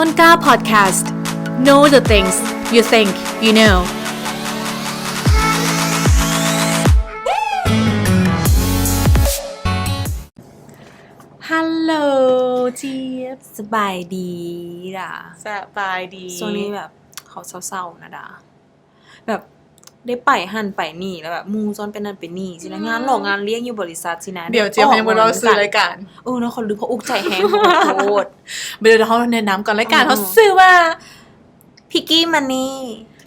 ต้นกล้า podcast know the things you think you knowฮัลโหลเจี๊ยบสบายดีด่ะสบายดีช่วงนี้แบบเขาเศร้าๆนะด่ะแบบได้ไปหั่นไปนี่แล้วแบบมูซ้อนเป็นนั่นเป็นนี่สินะงานหลอกงานเลี้ยงอยู่บริษัทสินะเดี๋ยวเจี๊ยบยังบ่เราซื้อรายการเนาะเขาลืมเขาอุกใจแฮงขอโทษเดี๋ยวเขาแนะนำก่อนรายการเขาชื่อว่าพิกกี้มันนี่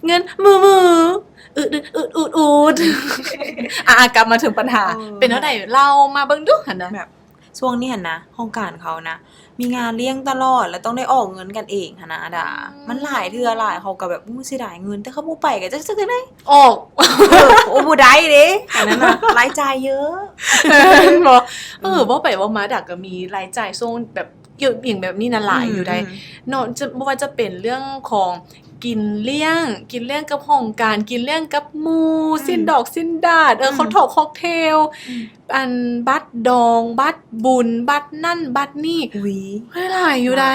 เงินมือๆกลับมาถึงปัญหาเป็นเท่าไหร่เล่ามาเบิ่งดูหั่นนะแบบช่วงนี้หั่นนะโครงการเขานะมีงานเลี้ยงตลอดแล้วต้องได้ออกเงินกันเองหั่นนะด่ามันหลายเทื่อหลายเขาก็แบบเสียดายเงินแต่เขาบ่ไปก็จักได้ออกโอ้บ่ได้เด้อันนั้นน่ะรายจ่ายเยอะบ่ไปว่ามาดักก็มีรายจ่ายส่งแบบเกี่ยวอย่างแบบนี้น่ะหลายอยู่ได้เนาะจะบ่ว่าจะเป็นเรื่องของกินเลี้ยงกับห้องการกินเลี้ยงกับหมู่สิ้นดอกสิ้นดาดเขาถอกค็อกเทลอันบัตรดองบัตรบุญบัตรนั่นบัตรนี่อุ๊ยหลายอยู่ได้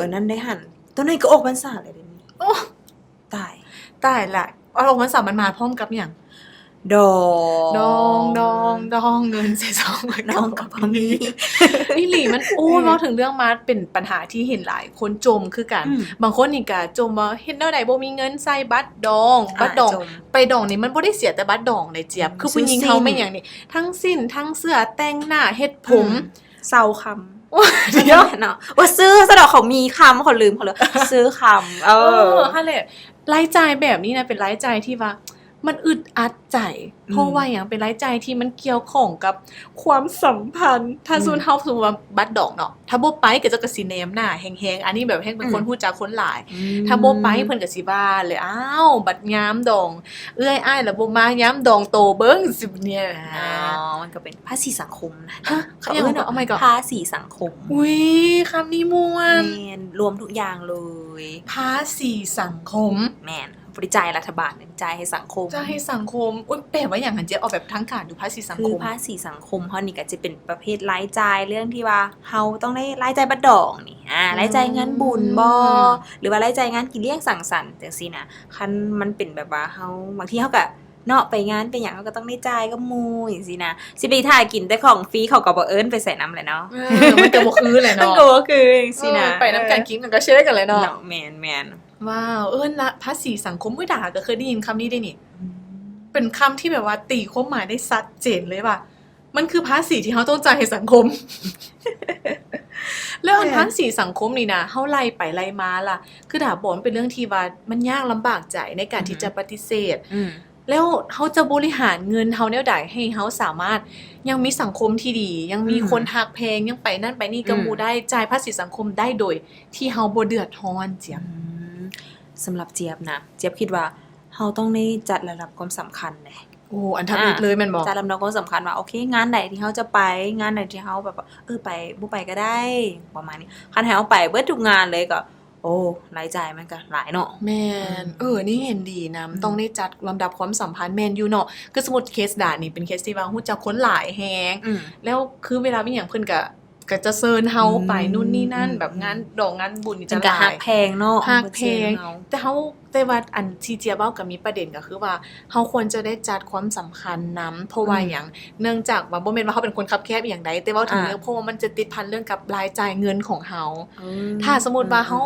อันนั้นได้หั่นตอนนี้ก็ออกพรรษาเลยเดี๋ยวนี้โอ้ตายละออกพรรษามันมาพร้อมกับหยังดองเงินใส่ซองน้องกับพ่อมีอีหลีมันโอ้ยเว้าถึงเรื่องมาเป็นปัญหาที่เห็นหลายคนจมคือกันบางคนนี่ก็จมว่าเฮ็ดแนวใดบ่มีเงินใส่บัตรดองไปดองนี่มันบ่ได้เสียแต่บัตรดองได้เจี๊ยบคือผู้หญิงเฮาแม่นหยังนี่ทั้งสิ้นทั้งเสื้อแต่งหน้าเฮ็ดผมเซาคำเดี๋ยวเนาะว่าซื้อซะดอกเขามีคำเขาลืมเขาเลยซื้อคำหั่นแหละรายจ่ายแบบนี้นะเป็นรายจ่ายที่ว่ามันอึดอัดใจเพราะว่าอย่างเป็นรายจ่ายที่มันเกี่ยวข้องกับความสัมพันธ์ถ้าสมมุติเฮาสมมุติว่าบัตรดอกเนาะถ้าบ่ไปก็จะกสิแนมหน้าแฮงๆอันนี้แบบแฮงเป็นคนฮู้จักคนหลายถ้าบ่ไปเพิ่นก็สิว่าเลยอ้าวบัตรยามดองเอื้อยอ้ายแล้วบ่มายามดองโตเบิ่งสิเนี่ยมันก็เป็นภาษีสังคมนะเขาเอิ้นว่าภาษีสังคมอุ๊ยคำนี้ม่วนรวมทุกอย่างเลยภาษีสังคมแม่นบริจาครัฐบาลจ่ายให้สังคมจ่ายให้สังคมอุ๊ยแปลว่าอย่างนั้นเจ๊ออกแบบทางการอยู่ภาษีสังคมคือภาษีสังคมเฮานี่ก็จะเป็นประเภทรายจ่ายเรื่องที่ว่าเฮาต้องได้รายจ่ายบัตรดองนี่รายจ่ายเงินบุญบ่หรือว่ารายจ่ายงานกินเลี้ยงสังสรรค์จังซี่นะคันมันเป็นแบบว่าเฮาบางทีเฮาก็เนาะไปงานไปหยังเฮาก็ต้องได้จ่ายกับหมู่จังซี่นะสิไปถ่ายกินแต่ของฟรีเขาก็บ่เอิ้นไปใส่นำแหละเนาะมันก็บ่คือแหละเนาะมันก็บ่คือจังซี่นะไปนำกันกินกันก็แชร์กันเลยเนาะแม่นว้าวละภาษีสังคมด่าก็เคยได้ยินคำนี้ได้นี่เป็นคำที่แบบว่าตีความหมายได้ชัดเจนเลยว่ามันคือภาษีที่เฮาต้องจ่ายให้สังคมแล้วอันภาษีสังคมนี่นะเฮาไล่ไปไล่มาล่ะคือถ้าบอกมันเป็นเรื่องที่ว่ามันยากลำบากใจในการที่จะปฏิเสธแล้วเฮาจะบริหารเงินเฮาแนวใดให้เฮาสามารถยังมีสังคมที่ดียังมีคนฮักแพงยังไปนั่นไปนี่กับหมู่ได้จ่ายภาษีสังคมได้โดยที่เฮาบ่เดือดร้อนเจียมสำหรับเจี๊ยบนะเจี๊ยบคิดว่าเฮาต้องได้จัดระดับความสำคัญแหละอันทำอีกเลยแม่นบ่จัดลำดับความสำคัญว่าโอเคงานใดที่เฮาจะไปงานใดที่เฮาแบบไปบ่ไปก็ได้ประมาณนี้คันให้เฮาไปเบิดทุกงานเลยก็รายจ่ายมันก็หลายเนาะแม่นนี่เห็นดีนะต้องได้จัดลำดับความสัมพันธ์แม่นอยู่เนาะคือสมมุติเคสด่านี่เป็นเคสที่ว่าฮู้จักคนหลายแฮงแล้วคือเวลามีหยังเพิ่นก็จะเชิญเฮาไปนู่นนี่นั่นแบบงานดอกงานบุญนี่จะหลายฮักแพงเนาะฮักแพงแต่ว่าอันที่เจี๊ยบเว้าก็มีประเด็นก็คือว่าเฮาควรจะได้จัดความสำคัญนำเพราะว่าหยังเนื่องจากว่าบ่แม่นว่าเฮาเป็นคนคับแคบอีหยังใดแต่เว้าถึงเรื่องเพราะว่ามันจะติดพันเรื่องกับรายจ่ายเงินของเฮาถ้าสมมุติว่าเฮา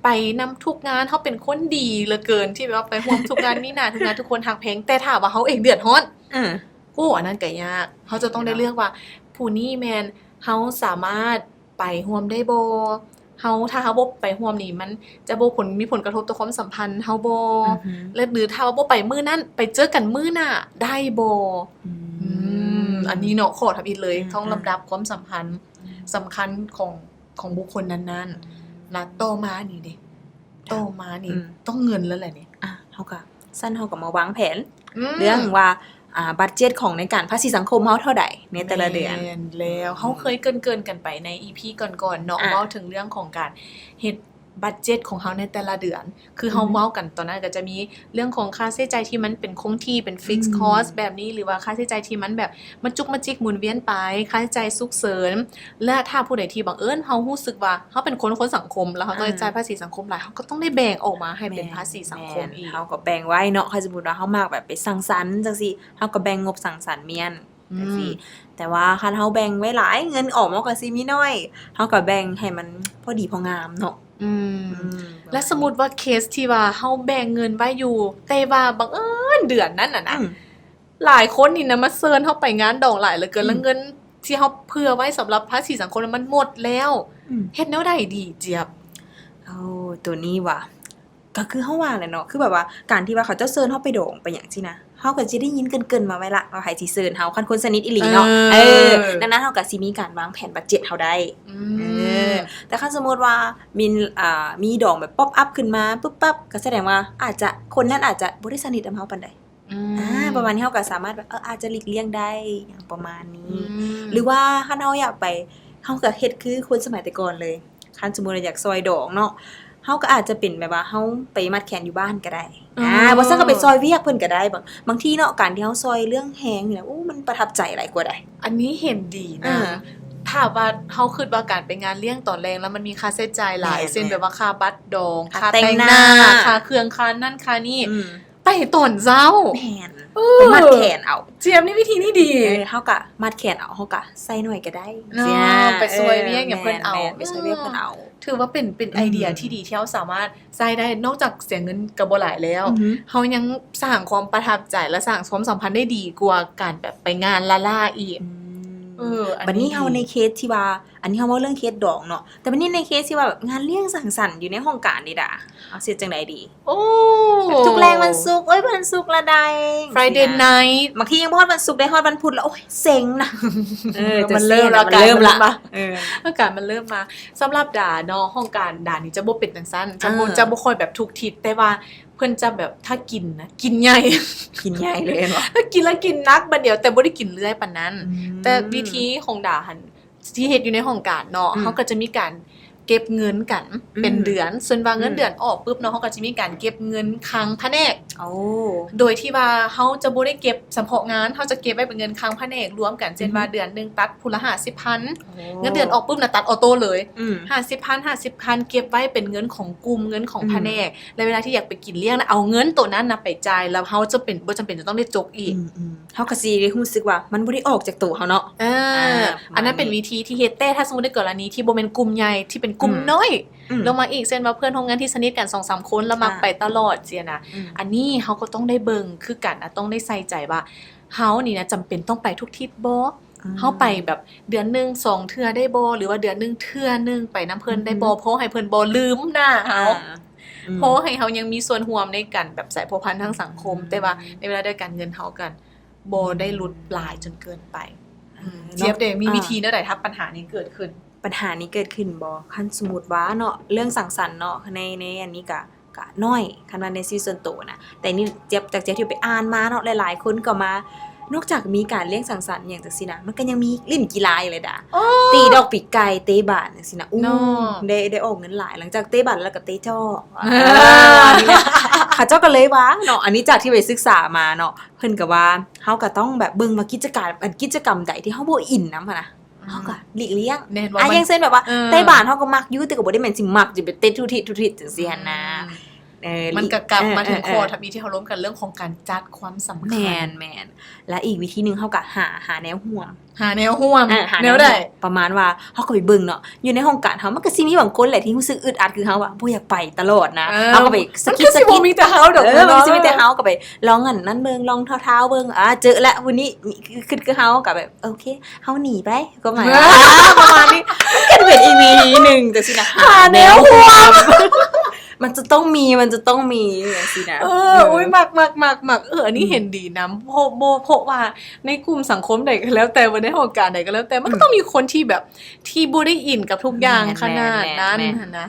ไปนำทุกงานเฮาเป็นคนดีเหลือเกินที่แบบว่าไปร่วมทุกงานมีหน้าทุกงานทุกคนฮักแพงแต่ถ้าว่าเฮาเองเดือดร้อนอันนั้นก็ยากเฮาจะต้องได้เลือกว่าผู้นี้แม่นเฮาสามารถไปร่วมได้บ่ถ้าเฮาบ่ไปร่วมนี่มันจะมีผลกระทบต่อความสัมพันธ์เฮาบ่และหรือถ้าบ่ไปมื้อนั้นไปเจอกันมื้อหน้าได้บ่อันนี้เนาะขอทับอีกเลยต้องลำดับความสัมพันธ์สำคัญของบุคคลนั้นๆนะต่อมานี่เด้ต้องเงินแล้วแหละนี่เฮาก็มาวางแผนเรื่องว่าบัดเจ็ตของในการภาษีสังคมเฮาเท่าใดในแต่ละเดือนแล้วเฮาเคยเกริ่นๆกันไปใน EP ก่อนๆเนาะเว้าถึงเรื่องของการเฮ็ด บัดเจ็ตของเฮาในแต่ละเดือนคือเฮาเว้ากันตอนนั้นก็จะมีเรื่องของค่าใช้จ่ายที่มันเป็นคงที่เป็น fixed cost แบบนี้หรือว่าค่าใช้จ่ายที่มันแบบมันจุกมาจิกหมุนเวียนไปค่าใช้จ่ายฉุกเฉินและถ้าผู้ใดที่บังเอิญเฮารู้สึกว่าเฮาเป็นคนสังคมแล้วเฮาต้องได้จ่ายภาษีสังคมหลายเฮาก็ต้องได้แบ่งออกมาให้เป็นภาษีสังคมอีก เฮาก็แบ่งไว้เนาะถ้าสมมุติว่าเฮามักแบบไปสังสรรค์จังซี่เฮาก็แบ่งงบสังสรรค์เมียนจังซี่แต่ว่าคันเฮาแบ่งไว้หลายเงินออกมันก็สิมีน้อยเฮาก็แบ่งให้มันพอดีพองามเนาะ และสมมุติว่าเคสที่ว่าเฮาแบ่งเงินไว้อยู่แต่ว่าบังเอิญเดือนนั้นน่ะนะหลายคนนี่นะมาเชิญเฮาไปงานดองหลายเหลือเกินแล้วเงินที่เฮาเผื่อไว้สำหรับภาษีสังคมมันหมดแล้วเฮ็ดแนวใดดีเจี๊ยบตัวนี้ว่ะก็คือเฮาว่าแหละเนาะคือแบบว่าการที่ว่าเขาเจ้าเชิญเฮาไปดองไปหยังซี่นะเฮาก็สิได้ยินเกินๆมาไว้ละว่าไผสิเชิญเฮาคันคนสนิทอีหลีเนาะดังนั้นเฮาก็สิมีการวางแผนบัดเจ็ตเฮาได้แต่คันสมมุติว่ามีดองแบบป๊อปอัพขึ้นมาปึ๊บปั๊บก็แสดงว่าอาจจะคนนั้นอาจจะบ่ได้สนิทกับเฮาปานใดประมาณนี้เฮาก็สามารถแบบอาจจะหลีกเลี่ยงได้อย่างประมาณนี้หรือว่าคันเฮาอยากไปเฮาก็เฮ็ดคือคนสมัยแต่ก่อนเลยคันสมมุติว่าอยากซอยดองเนาะเฮาก็อาจจะเป็นแบบว่าเฮาไปมัดแขนอยู่บ้านก็ได้บ่ซั้นก็ไปซอยเวียกเพิ่นก็ได้บางทีเนาะการที่เฮาซอยเรื่องแฮงนี่นะมันประทับใจหลายกว่าได้อันนี้เห็นดีนะถ้าว่าเฮาคิดว่าการไปงานเลี้ยงตอนแรงแล้วมันมีค่าใช้จ่ายหลายเช่นแบบว่าค่าบัตรดองค่าแต่งหน้าค่าเครื่องค่านั่นค่านี่ไปตอนเช้าแม่นไปมัดแขนเอาเจียมนี่วิธีนี้ดีเฮาก็มัดแขนเอาเฮาก็ใส่หน่อยก็ได้ไปซอยเวียกอย่างเพิ่นเอาไปซอยเวียกเพิ่นเอาถือว่าเป็นไอเดียที่ดีที่เฮาสามารถใช้ได้นอกจากเสียเงินก็บ่หลายแล้วเฮายังสร้างความประทับใจและสร้างความสัมพันธ์ได้ดีกว่าการแบบไปงานล่าๆอีกบัดนี้เฮาในเคสที่ว่าอันนี้เฮาเว้าเรื่องเคสดองเนาะแต่บัดนี้ในเคสที่ว่าแบบงานเลี้ยงสังสรรค์อยู่ในห้องการนี่ด่าเอาสิจังได๋ดีทุกแรงวันศุกร์วันศุกร์ละได้ Friday night บางทียังบ่ฮอดวันศุกร์ได้ฮอดวันพุธแล้วโอ้ยเซ็งนะมันเริ่มละอากาศมันเริ่มมาสำหรับด่าเนาะห้องการด่านี่จะบ่เป็นจังซั่นจะบ่ค่อยแบบทุกทิศแต่ว่าเพิ่นจะแบบถ้ากินนะกินใหญ่เลยเนาะถ้ากินแล้วกินนักบัดเดียวแต่บ่ได้กินเรื่อยปานนั้นแต่วิธีของด่าหั่นที่เฮ็ดอยู่ในห้องการเนาะเฮาก็จะมีการเก็บเงินกันเป็นเดือนส่วนว่าเงินเดือนออกปุ๊บเนาะเฮาก็จะมีการเก็บเงินค้างแผนกโดยที่ว่าเฮาจะบ่ได้เก็บเฉพาะงานเฮาจะเก็บไว้เป็นเงินค้างแผนกรวมกันเช่นว่าเดือนนึงตัดผู้ละ 50,000 เงินเดือนออกปุ๊บน่ะตัดออโต้เลย 50,000 เก็บไว้เป็นเงินของกลุ่มเงินของแผนกแล้วเวลาที่อยากไปกินเลี้ยงน่ะเอาเงินตัวนั้นน่ะไปจ่ายแล้วเฮาจะเป็นบ่จำเป็นจะต้องได้จกอีกเฮาก็สิได้รู้สึกว่ามันบ่ได้ออกจากตัวเฮาเนาะอันนั้นเป็นวิธีที่เฮ็ดแต่ถ้าสมมุติในกรณีที่บ่แม่นกลุ่มใหญ่ที่เป็นกลุ่มน้อยลงมาอีกเช่นว่าเพื่อนร่วมงานที่สนิทกัน 2-3 คนแล้วมักไปตลอดเจียนะอันนี้เฮาก็ต้องได้เบิ่งคือกันนะต้องได้ใส่ใจว่าเฮานี่นะจำเป็นต้องไปทุกทิศบ่เฮาไปแบบเดือนนึง2เทื่อได้บ่หรือว่าเดือนนึงเทื่อนึงไปนำเพิ่นได้บ่เพราะให้เพิ่นบ่ลืมหน้าเฮาเพราะให้เฮายังมีส่วนร่วมในการแบบสายพัวพันทางสังคมแต่ว่าในเวลาเดียวกันเงินเฮากันบ่ได้หลุดปลายจนเกินไปเจี๊ยบเด้มีวิธีแนวใดถ้าปัญหานี้เกิดขึ้นบ่คันสมมุติว่าเนาะเรื่องสังสรรค์เนาะในอันนี้ก็น้อยคันว่าในซีซั่นโตนะแต่นี่เจี๊ยบที่ไปอ่านมาเนาะหลายๆคนก็มานอกจากมีการเลี้ยงสังสรรค์อย่างจังซี่นะมันก็ยังมีเล่นกีฬาอีกเลยด่าตีดอกปีกไก่เตะบาสจังซี่นะได้ออกเงินหลายหลังจากเตะบาสแล้วก็เตะจ้อนี่นะเขาเจ้าก็เลยว่าเนาะอันนี้จากที่ไปศึกษามาเนาะเพิ่นก็ว่าเฮาก็ต้องแบบเบิ่งว่ากิจกรรมใดที่เฮาบ่อินนำหั่นน่ะเฮาก็หลีกเลี่ยงอย่างเช่นแบบว่าเตะบาสเฮาก็มักอยู่แต่ก็บ่ได้แม่นสิมักจะไปเตะทุกทิศจังซี่หั่นนะมันก็กลับมาถึงข้อทับนี้ที่เฮาล้มกันเรื่องของการจัดความสำคัญแม่นและอีกวิธีนึงเฮาก็หาแนวร่วมแนวใดประมาณว่าเฮาก็ไปเบิ่งเนาะอยู่ในห้องการเฮามันก็สิมีบางคนแหละที่รู้สึกอึดอัดคือเฮาว่าบ่อยากไปตลอดนะเฮาก็ไปสกิดมีแต่เฮาดอกมันสิมีแต่เฮาก็ไปลองอันนั้นเบิ่งลองเท้าๆเบิ่งเจอแล้ววันนี้คือเฮาก็แบบโอเคเฮาหนีไปก็หมายประมาณนี้มันก็เป็นอีกวิธีนึงจังซี่นะหาแนวร่วมมันจะต้องมีอย่างสินะอุ๊ยมักอันนี้เห็นดีนะเพราะว่าในกลุ่มสังคมใดก็แล้วแต่ว่าในห้องการใดก็แล้วแต่มันก็ต้องมีคนที่แบบที่บ่ได้อินกับทุกอย่างขนาดนั้นนะ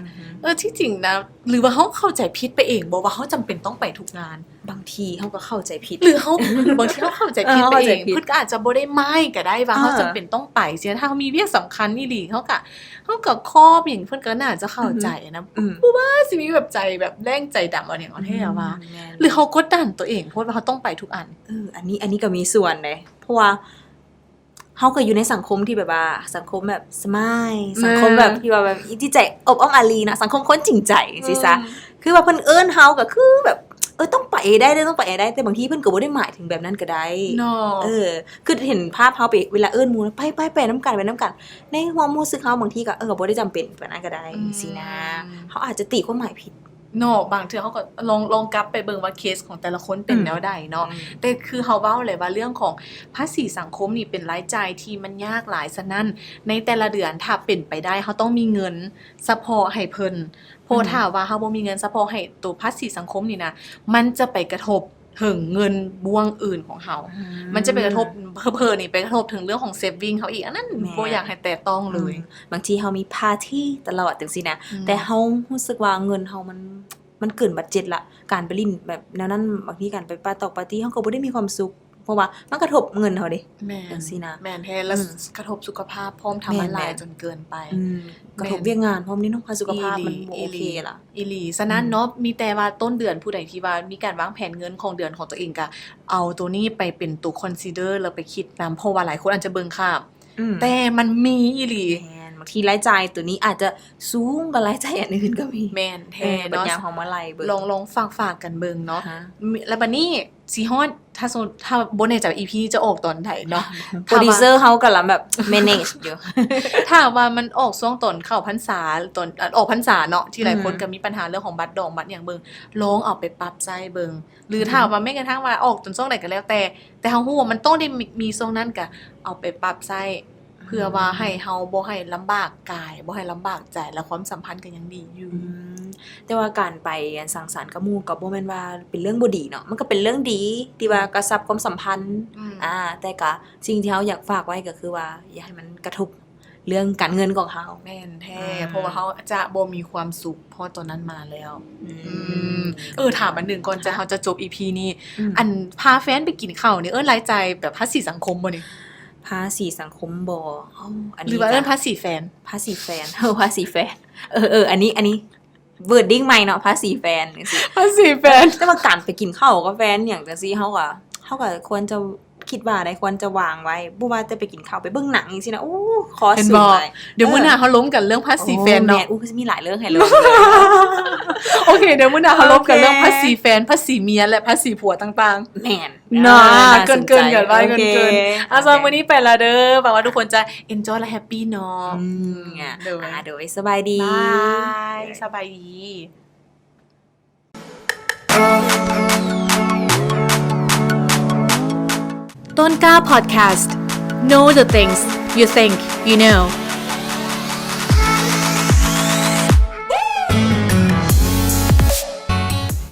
ที่จริงนะหรือว่าเฮาเข้าใจผิดไปเองบ่ว่าเฮาจำเป็นต้องไปทุกงาน บางทีเฮาก็เข้าใจผิด หรือเฮา บางทีเฮาเข้าใจผิดไป เข้า เอ ใจ ง ผิด เพิ่นก็อาจจะบ่ได้ไม่ก็ได้ว่า เออ เฮาจำเป็นต้องไปเสียถ้าเฮามีเวียกสำคัญอีหลีเฮาก็ครอบอย่างเพิ่นก็น่าจะเข้าใจนะ อืม ว่าสิมีแบบใจแบบแรงใจดำเอาอย่างเอาแท้ว่า แม่น หรือเฮากดดันตัวเองเพราะว่าเฮาต้องไปทุกอัน อันนี้ก็มีส่วนเลยเพราะว่าเฮาก็อยู่ในสังคมที่แบบว่าสังคมแบบสมายสังคมแบบที่ว่าแบบที่ใจอบอ้อมอารีนะสังคมคนจริงใจสิซะคือว่าเพิ่นเอิ้นเฮาก็คือแบบต้องไปได้เด้อต้องไปได้แต่บางทีเพิ่นก็บ่ได้หมายถึงแบบนั้นก็ได้ เนาะ คือเห็นภาพเฮาไปเวลาเอิ้นหมู่ไปนำกันในความรู้สึกเฮาบางทีก็บ่ได้จำเป็นแบบนั้นก็ได้สินะเฮาอาจจะตีความหมายผิด เนาะบางเทื่อเฮาก็ลองกลับไปเบิ่งว่าเคสของแต่ละคนเป็นแนวใดเนาะ แต่คือเฮาเว้าเลยว่าเรื่องของภาษีสังคมนี่เป็นรายจ่ายที่มันยากหลายฉะนั้นในแต่ละเดือนถ้าเป็นไปได้เฮาต้องมีเงินซัพพอร์ตให้เพิ่นเพราะถ้าว่าเฮาบ่มีเงินซัพพอร์ตให้ตัวภาษีสังคมนี่นะมันจะไปกระทบถึงเงินบ้วงอื่นของเฮามันจะไปกระทบเผลอๆนี่ไปกระทบถึงเรื่องของเซฟวิ่งเฮาอีกอันนั้น แม่ บ่อยากให้แตะต้องเลย บางทีเฮามีปาร์ตี้ตลอดจังซี่นะ อืม แต่เฮารู้สึกว่าเงินเฮามันเกินบัดเจ็ตละการไปลิ้นแบบแนวนั้นบางทีการไปปาร์ตี้เฮาก็บ่ได้มีความสุขเพราะว่ามันกระทบเงินเฮาเด้ แม่ จังซี่นะ แม่นแท้แล้ว อืม กระทบสุขภาพพร้อมทำมันหลาย แม่น จนเกินไป กระทบเวียกงานพร้อมนี่เนาะสุขภาพมันบ่ อี โอ หลี เคล่ะ อีหลีฉะนั้นเนาะมีแต่ว่าต้นเดือนผู้ใดที่ว่ามีการวางแผนเงินของเดือนของตัวเองก็เอาตัวนี้ไปเป็นตัว consider แล้วไปคิดนำเพราะว่าหลายคนอาจจะเบิ่งข้ามแต่มันมีอีหลี แม่นบางทีรายจ่ายตัวนี้อาจจะสูงกว่ารายจ่ายอันอื่นก็มี แม่นแท้ บัด เนาะ ยามเฮามาไล่เบิ่ง ลองฝากกันเบิ่งเนาะ ฮะ แล้วบัดนี้สิฮอดถ้าสมมุติถ้าบ่แน่ใจว่า EP จะออกตอนไหนเนาะ โปรดิวเซอร์เฮากำลังแบบ manage อยู่ ถ้าว่ามันออกช่วงตอนเข้าพรรษาตอนออกพรรษาเนาะที่หลายคน อืม ก็มีปัญหาเรื่องของบัตรดองบัตรหยังเบิ่งลองเอาไปปรับใจเบิ่งหรือถ้าว่าไม่กระทั่งว่าออกจนช่วงไหนก็แล้วแต่เฮาฮู้ว่ามันต้องได้มีช่วงนั้นก็เอาไปปรับใจเพื่อว่าให้เฮาบ่ให้ลำบากกายบ่ให้ลำบากใจและความสัมพันธ์ก็ยังดีอยู่ แต่ว่าการไปสังสรรค์กับหมู่ก็บ่แม่นว่าเป็นเรื่องบ่ดีเนาะมันก็เป็นเรื่องดีที่ว่ากระชับความสัมพันธ์ อืม แต่ก็สิ่งที่เฮาอยากฝากไว้ก็คือว่าอย่าให้มันกระทบเรื่องการเงินของเฮา แม่นแท้ อืม เพราะว่าเฮาจะบ่มีความสุขเพราะตอนนั้นมาแล้ว ถามอันหนึงก่อนเฮาจะจบ EP นี้อันพาแฟนไปกินข้าวนี่รายจ่ายแบบภาษีสังคมบ่นี่ ภาษีสังคมบ่อัน ห นี้ รือว่าภาษีแฟน ภาษีแฟน ภาษีแฟนอันนี้wording ใหม่เนาะภาษีแฟนจังซี่ ภาษีแฟน แต่ว่าการไปกินข้าวกับแฟนอย่างจังซี่เฮาก็ควรจะคิดว่าได้ควรจะวางไว้บ่ว่าแต่ไปกินข้าวไปเบิ่งหนังจังซี่นะขอ เห็น สู บ่ งเลย เดี๋ยวมื้อหน้าเฮาล้มกันเรื่องภาษีแฟนเนาะ โอ้แม่มีหลายเรื่องให้ลงเลย โอเคเดี๋ยวมื้อหน้าเฮาล้มกัน โอเค เรื่องภาษีแฟนภาษีเมียและภาษีผัวต่าง แม่น ๆเนาะ ส เกินๆกันไว้ โอค เกินๆอ่ะสำหรับวันนี้ไปละเด้อหวังว่าทุกคนจะ enjoy และ happy เนาะ เดี๋ยวสบายดี บายสบายดี ต้นกล้า podcast Know the things you think you know